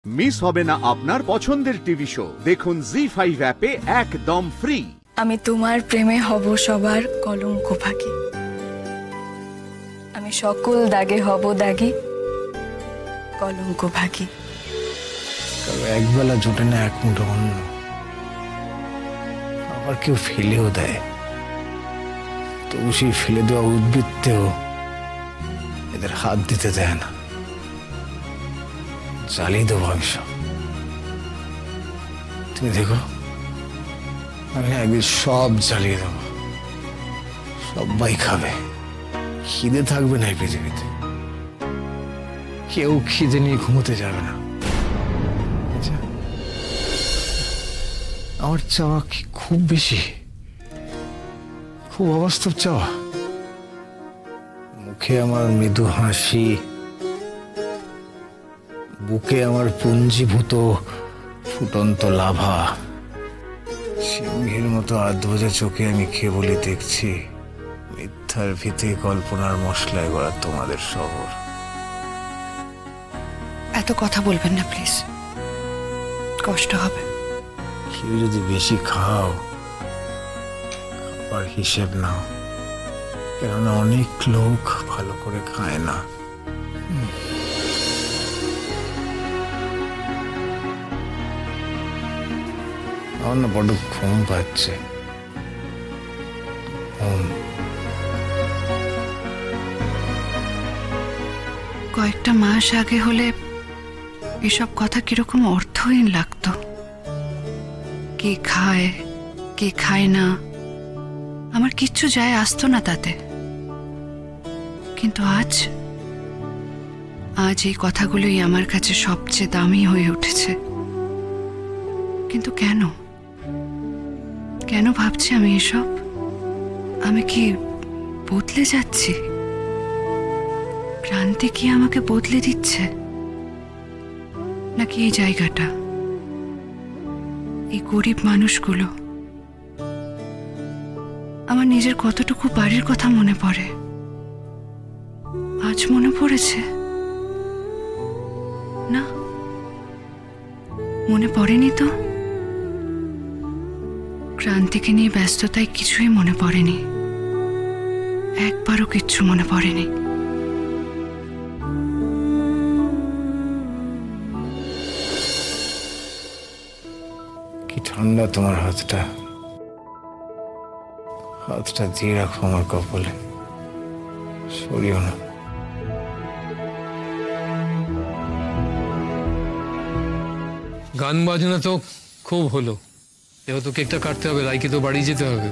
Miss হবে না আপনার পছন্দের টিভি শো। দেখুন জি5 অ্যাপে একদম ফ্রি। আমি তোমার প্রেমে হব সবার কলঙ্ক ভাগী, আমি সকল দাগে হব দাগী কলঙ্ক ভাগী। একবেলা জোটে না এক মুঠো অন্ন, আবার কেউ ফেলেও দেয়, তবু সেই ফেলে দেওয়া উদ্বৃত্তেও এদের হাত দিতে দেয় না। জ্বালিয়ে দেবো আমি সব। তুমি দেখো, আমি একদিন সব জ্বালিয়ে দেবো, সবাই খাবে, খিদে থাকবে না এই পৃথিবীতে, কেউ খিদে নিয়ে ঘুমোতে যাবে না। আমার চাওয়া কি খুব বেশি, খুব অবাস্তব চাওয়া? মুখে আমার মৃদু হাসি, বুকে আমার পুঞ্জীভূত ফুটন্ত লাভা, সিংহের মতো আধবোঝা চোখে আমি কেবলই দেখছি মিথ্যার ভিতে কল্পনার মশলায় গড়া তোমাদের শহর। এত কথা বলবেন না প্লিজ, কষ্ট হবে। কেউ যদি বেশি খাও, খাবার হিসেব নাও, কেননা অনেক লোক ভালো করে খায় না। আমার না বড্ড ঘুম পাচ্ছে। কয়েকটা মাস আগে হলে এসব কথা কিরকম অর্থহীন লাগতো। কে খায় কে খায় না আমার কিচ্ছু যায় আসতো না তাতে, কিন্তু আজ এই কথাগুলোই আমার কাছে সবচেয়ে দামি হয়ে উঠেছে। কিন্তু কেন কেন ভাবছি আমি এসব? আমি কি বদলে যাচ্ছি? ক্রান্তি কি আমাকে বদলে দিচ্ছে? নাকি এই জায়গাটা, এই গরিব মানুষগুলো? আমার নিজের কতটুকু বাড়ির কথা মনে পড়ে, আজ মনে পড়েছে না? মনে পড়েনি তো। ক্রান্তিকে নিয়ে ব্যস্ততায় কিছুই মনে পড়েনি, একবারও কিচ্ছু মনে পড়েনি। কি ঠান্ডা তোমার হাতটা, হাতটা দিয়ে রাখো আমার কপালে, সরিও না। গান বাজনা তো খুব হলো, এবার তো কেকটা কাটতে হবে, রাইকে তো বাড়ি যেতে হবে।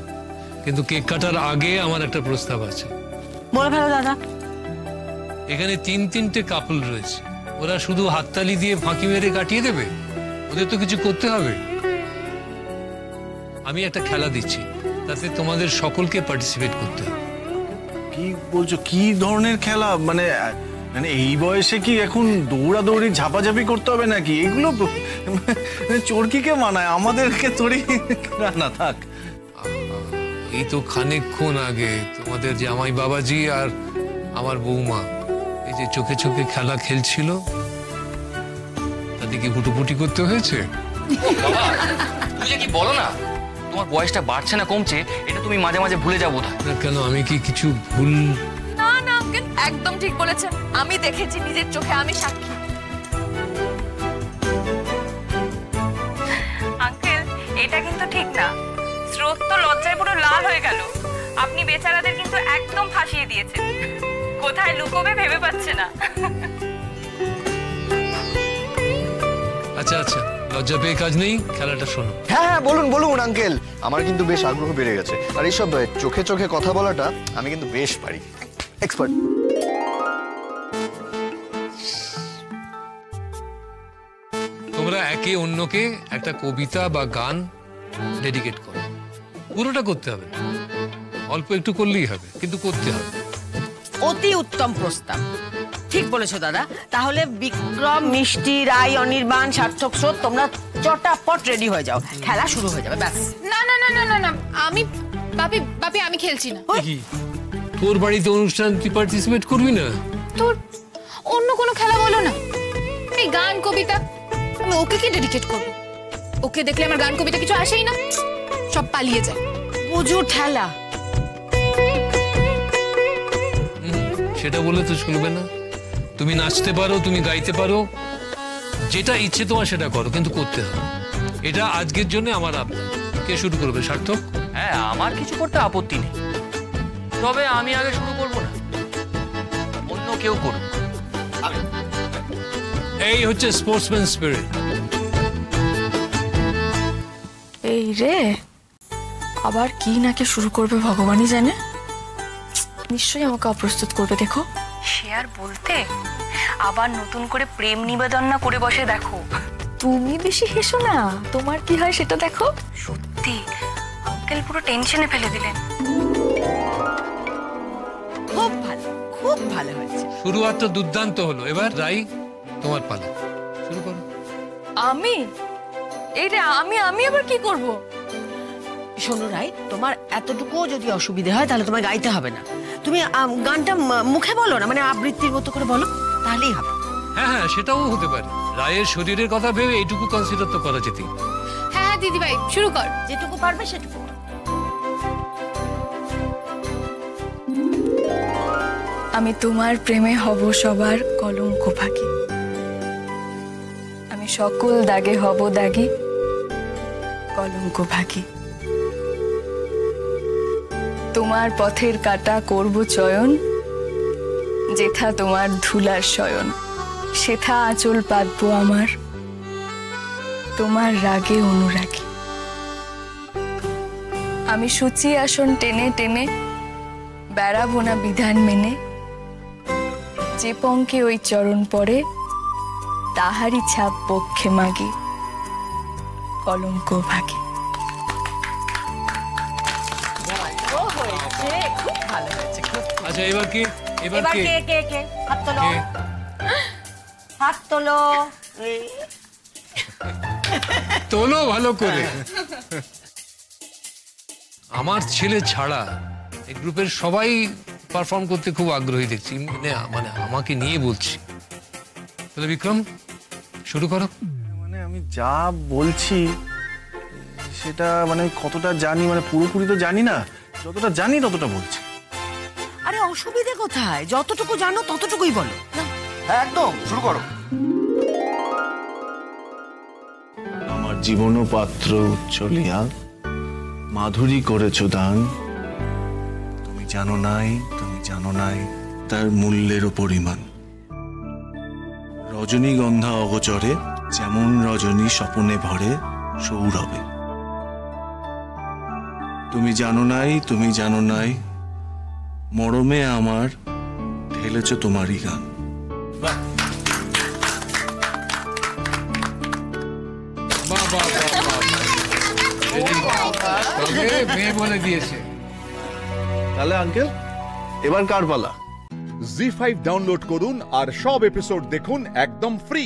কিন্তু কেক কাটার আগে আমার একটা প্রস্তাব আছে। বলে ফেলো দাদা। এখানে তিনটে কাপল রয়েছে, ওরা শুধু হাততালি দিয়ে ফাঁকি মেরে কাটিয়ে দেবে? ওদের তো কিছু করতে হবে। আমি একটা খেলা দিচ্ছি, তাতে তোমাদের সকলকে পার্টিসিপেট করতে হবে। কি বলছো? কি ধরনের খেলা? মানে মানে এই বয়সে কি এখন দৌড়াদৌড়ি ঝাপাঝাপি করতে হবে নাকি? এগুলো চোরকিকে মানায়, আমাদেরকে তোরই না থাক। এই তো খানিকক্ষণ আগে তোমাদের জামাই বাবাজি আর আমার বৌমা এই যে চোখে চোখে খেলা খেলছিল, তাদেরকে হুটুপুটি করতে হয়েছে। তুমি কি বলো না, তোমার বয়সটা বাড়ছে না কমছে, এটা তুমি মাঝে মাঝে ভুলে যাবো। কেন, আমি কি কিছু ভুল? না না আঙ্কেল, একদম ঠিক বলেছেন, আমি দেখেছি নিজের চোখে, আমি সাক্ষী। আঙ্কেল এটা কিন্তু ঠিক না, স্রোত তো লজ্জায় পুরো লাল হয়ে গেল। আপনি বেচারাদের কিন্তু একদম ফাঁসিয়ে দিয়েছেন, কোথায় লুকোবে ভেবে পাচ্ছে না। আচ্ছা আচ্ছা, লজ্জা পেয়ে কাজ নেই, খেলাটা শোনো। হ্যাঁ হ্যাঁ বলুন বলুন আঙ্কেল, আমার কিন্তু বেশ আগ্রহ বেড়ে গেছে, আর এইসব চোখে চোখে কথা বলাটা আমি কিন্তু বেশ পারি, এক্সপার্ট। তোমরা একে অন্যকে একটা কবিতা বা গান ডেডিকেট করো। পুরোটা করতে হবে না, অল্প একটু করলেই হবে, কিন্তু করতে হবে। অতি উত্তম প্রস্তাব, ঠিক বলেছো দাদা। তাহলে বিক্রম, মিষ্টি, রাই, অনির্বাণ, সার্থক, স্রোত তোমরা চটাপট রেডি হয়ে যাও, খেলা শুরু হয়ে যাবে। ব্যাস। না না না না না না, আমি বাপি বাপি আমি খেলছি না। কি তোর বাড়িতে অনুষ্ঠান, তুই পার্টিসিপেট করবি না? তোর অন্য কোনো খেলা বলো না, এই গান কবিতা আমি ওকে কি ডেডিকেট করবো? ওকে দেখলে আমার গান কবিতা কিছু আসেই না, সব পালিয়ে যায়। বোঝো ঠেলা। সেটা বলে তো চলবে না। তুমি নাচতে পারো, তুমি গাইতে পারো, যেটা ইচ্ছে তোমার সেটা করো, কিন্তু করতে হবে। এটা আজকের জন্য আমার আবদার। কে শুরু করবে? সার্থক? হ্যাঁ, আমার কিছু করতে আপত্তি নেই, তবে আমি আগে শুরু করব না, অন্য কেউ করুক। এই হচ্ছে স্পোর্টসম্যান স্পিরিট। এই রে, আবার কি নাকি শুরু করবে ভগবানই জানে। নিশ্চয়ই আমাকে অপ্রস্তুত করবে। দেখো, সে আর বলতে, আবার নতুন করে প্রেম নিবেদন না করে বসে দেখো। তুমি বেশি হেসো না, তোমার কি হয় সেটা দেখো। সত্যি আঙ্কেল পুরো টেনশনে ফেলে দিলেন। খুব ভালো, খুব ভালো হয়েছে। শুরুয়াত তো দুর্দান্ত হলো। এবার রাই, তোমার পালা, শুরু করো। আমি এই রে, আমি আবার কি করব? শোনো রাই, তোমার এতটুকু যদি অসুবিধা হয় তাহলে তোমায় গাইতে হবে না। তুমি গানটা মুখে বলো না, মানে আবৃত্তির মতো করে বলো, তাহলেই হবে। হ্যাঁ হ্যাঁ, সেটাও হতে পারে। রায়ের শরীরের কথা ভেবে এইটুকু কনসিডার তো করা যেতেই। হ্যাঁ হ্যাঁ দিদি ভাই, শুরু কর। যেটুকু পারবে সেটুকু। আমি তোমার প্রেমে হব সবার কলঙ্ক ভাগী, আমি সকল দাগে হব দাগী, কলঙ্ক ভাগী। তোমার পথের কাটা করব চয়ন, যেথা তোমার ধুলার শয়ন, সেথা আঁচল পাতবো আমার, তোমার রাগে অনুরাগী। আমি সূচি আসন টেনে টেনে বেড়াবো না বিধান মেনে, যে পঙ্কে ওই চরণ পড়ে তাহারই ছাপ পক্ষে মাগি, কলঙ্ক ভাগী। খুব ভালো হয়েছে। আচ্ছা, এবার কি? এবার কে? কে হাত তোলো, হাত তোলো, তোলো ভালো করে। আমার ছেলে ছাড়া এই গ্রুপের সবাই পারফর্ম করতে খুব আগ্রহী দেখছি, মানে আমাকে নিয়ে বলছি। তাহলে বিক্রম, শুরু করো। মানে আমি যা বলছি সেটা মানে কতটা জানি, মানে পুরোপুরি তো জানি না, যতটা জানি ততটা বলছি। আরে অসুবিধে কোথায়? যতটুকু জানো ততটুকুই বলো। হ্যাঁ একদম, শুরু করো। আমার জীবন পাত্র উচ্চলিয়া মাধুরী করেছ দান, তুমি জানো নাই, তুমি জানো নাই তার মূল্যের পরিমাণ। রজনীগন্ধা অগোচরে যেমন রজনী স্বপনে ভরে সৌরভে, তুমি জানো নাই, তুমি জানো নাই মরমে আমার ঢেলেছ তোমারই গান। মেয়ে বলে দিয়েছে। তাহলে আঙ্কেল, এবার কার পালা? জি5 ডাউনলোড করুন আর সব এপিসোড দেখুন একদম ফ্রি।